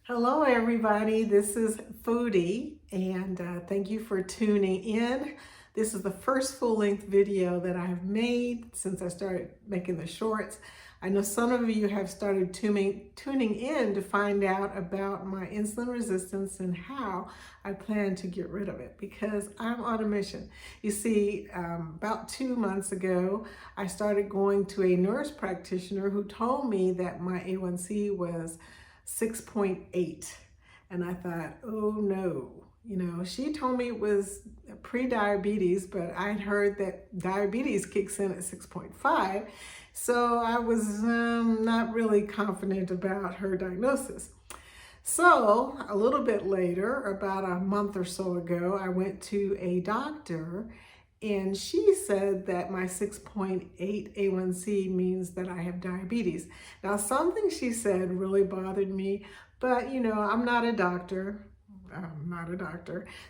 Hello everybody, this is Foodie and thank you for tuning in. This is the first full-length video that I've made since I started making the shorts. I know some of you have started tuning in to find out about my insulin resistance and how I plan to get rid of it because I'm on a mission. You see, about 2 months ago, I started going to a nurse practitioner who told me that my A1C was 6.8. And I thought, oh no, she told me it was pre-diabetes, but I'd heard that diabetes kicks in at 6.5. So I was not really confident about her diagnosis. So a little bit later, about a month or so ago, I went to a doctor and she said that my 6.8 A1C means that I have diabetes. Now, something she said really bothered me, but I'm not a doctor.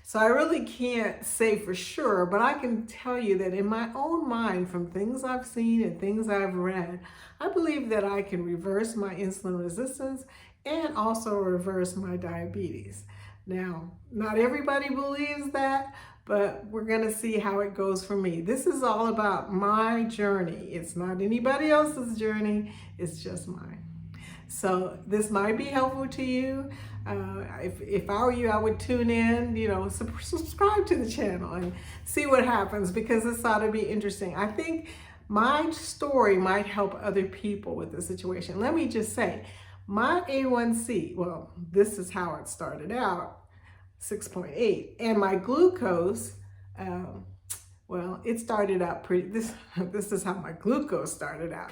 So I really can't say for sure, but I can tell you that in my own mind, from things I've seen and things I've read, I believe that I can reverse my insulin resistance and also reverse my diabetes. Now, not everybody believes that, but we're gonna see how it goes for me. This is all about my journey. It's not anybody else's journey, it's just mine. So this might be helpful to you. If I were you, I would tune in, subscribe to the channel and see what happens because this ought to be interesting. I think my story might help other people with the situation. Let me just say, my A1C, well, this is how it started out, 6.8, and my glucose, well, it started out pretty, this is how my glucose started out.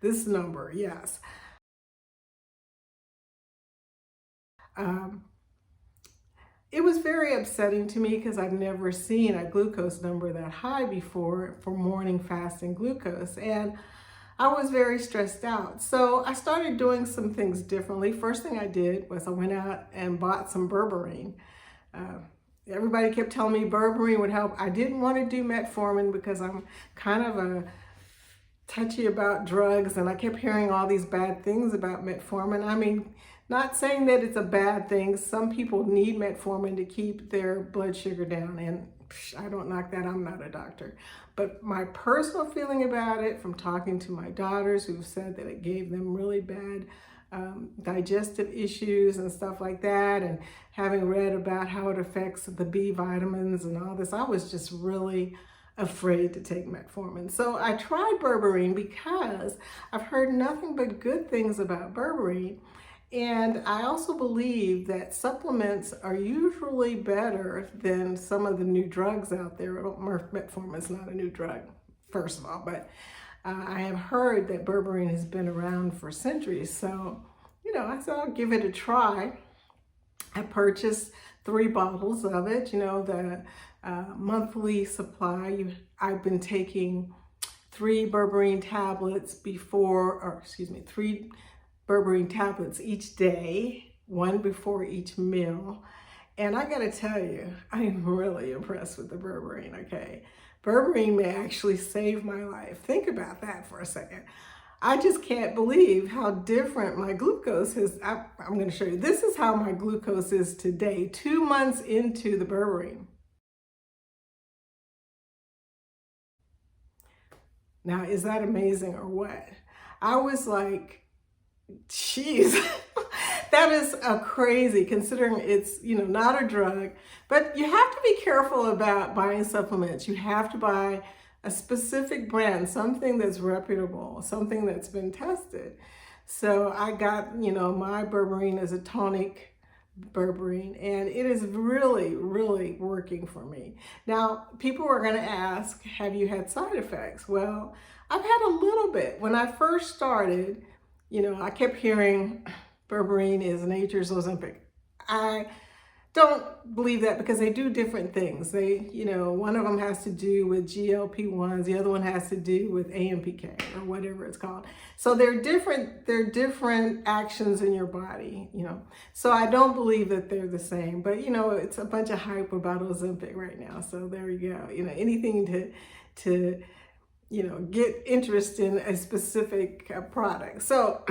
This number, yes. It was very upsetting to me because I've never seen a glucose number that high before for morning fasting glucose, and I was very stressed out. So I started doing some things differently. First thing I did was I went out and bought some Berberine. Everybody kept telling me Berberine would help. I didn't want to do metformin because I'm kind of a touchy about drugs, and I kept hearing all these bad things about metformin. I mean, not saying that it's a bad thing. Some people need metformin to keep their blood sugar down, and I don't knock that. I'm not a doctor. But my personal feeling about it, from talking to my daughters who've said that it gave them really bad digestive issues and stuff like that, and having read about how it affects the B vitamins and all this, I was just really afraid to take metformin. So I tried Berberine because I've heard nothing but good things about Berberine. And I also believe that supplements are usually better than some of the new drugs out there. Metformin is not a new drug, first of all, but I have heard that Berberine has been around for centuries. So, I said I'll give it a try. I purchased 3 bottles of it, the monthly supply. I've been taking 3 Berberine tablets 3 Berberine tablets each day, 1 before each meal. And I gotta tell you, I am really impressed with the Berberine, okay? Berberine may actually save my life. Think about that for a second. I just can't believe how different my glucose is. I'm gonna show you. This is how my glucose is today, 2 months into the Berberine. Now, is that amazing or what? I was like, jeez, that is crazy considering it's, not a drug, but you have to be careful about buying supplements. You have to buy a specific brand, something that's reputable, something that's been tested. So I got, my Berberine is a tonic Berberine, and it is really, really working for me. Now, people are going to ask, have you had side effects? Well, I've had a little bit. When I first started, I kept hearing Berberine is nature's Ozempic. I don't believe that because they do different things. They, one of them has to do with GLP-1s, the other one has to do with AMPK or whatever it's called. So they're different actions in your body, So I don't believe that they're the same, but it's a bunch of hype about Ozempic right now. So there you go. Anything to get interest in a specific product. So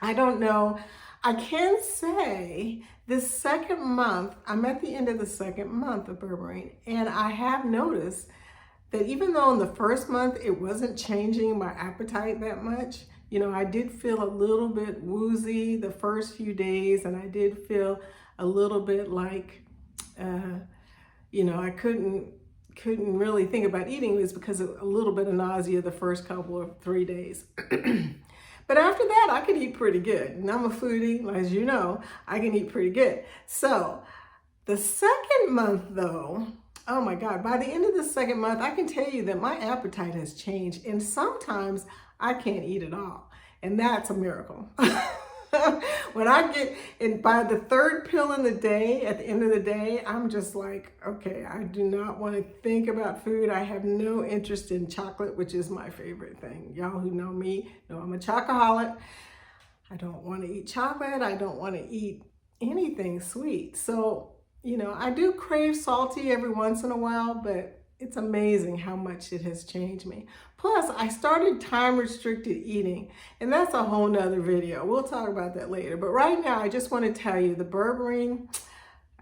I don't know. I can say this second month, I'm at the end of the second month of Berberine, and I have noticed that even though in the first month it wasn't changing my appetite that much, you know, I did feel a little bit woozy the first few days, and I did feel a little bit like, you know, I couldn't really think about eating this because of a little bit of nausea the first couple of 3 days. But after that, I could eat pretty good. And I'm a foodie, as you know, I can eat pretty good. So the second month though, oh my God, by the end of the second month, I can tell you that my appetite has changed. And sometimes I can't eat at all. And that's a miracle. When I get in by the third pill in the day, at the end of the day, I'm just like, okay, I do not want to think about food. I have no interest in chocolate, which is my favorite thing. Y'all who know me know I'm a chocoholic. I don't want to eat chocolate. I don't want to eat anything sweet. So, you know, I do crave salty every once in a while, but it's amazing how much it has changed me. Plus, I started time-restricted eating, and that's a whole nother video. We'll talk about that later. But right now, I just want to tell you, the Berberine,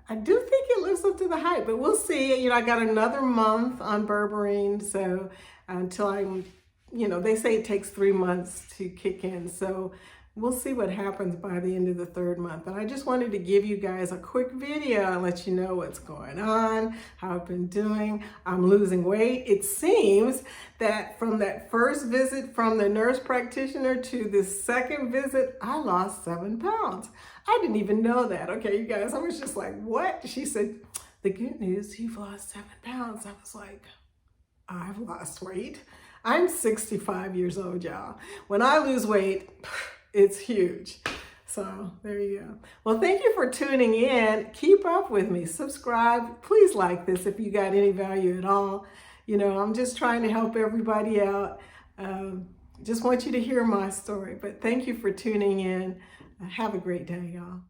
I do think it lives up to the hype, but we'll see. You know, I got another month on Berberine, so until I'm, you know, they say it takes 3 months to kick in, so we'll see what happens by the end of the third month. And I just wanted to give you guys a quick video and let you know what's going on, how I've been doing. I'm losing weight. It seems that from that first visit from the nurse practitioner to the second visit, I lost 7 pounds. I didn't even know that. Okay, you guys, I was just like, what? She said, the good news, you've lost 7 pounds. I was like, I've lost weight. I'm 65 years old, y'all. When I lose weight, it's huge. So there you go. Well, thank you for tuning in. Keep up with me. Subscribe. Please like this if you got any value at all. You know, I'm just trying to help everybody out. Just want you to hear my story. But thank you for tuning in. Have a great day, y'all.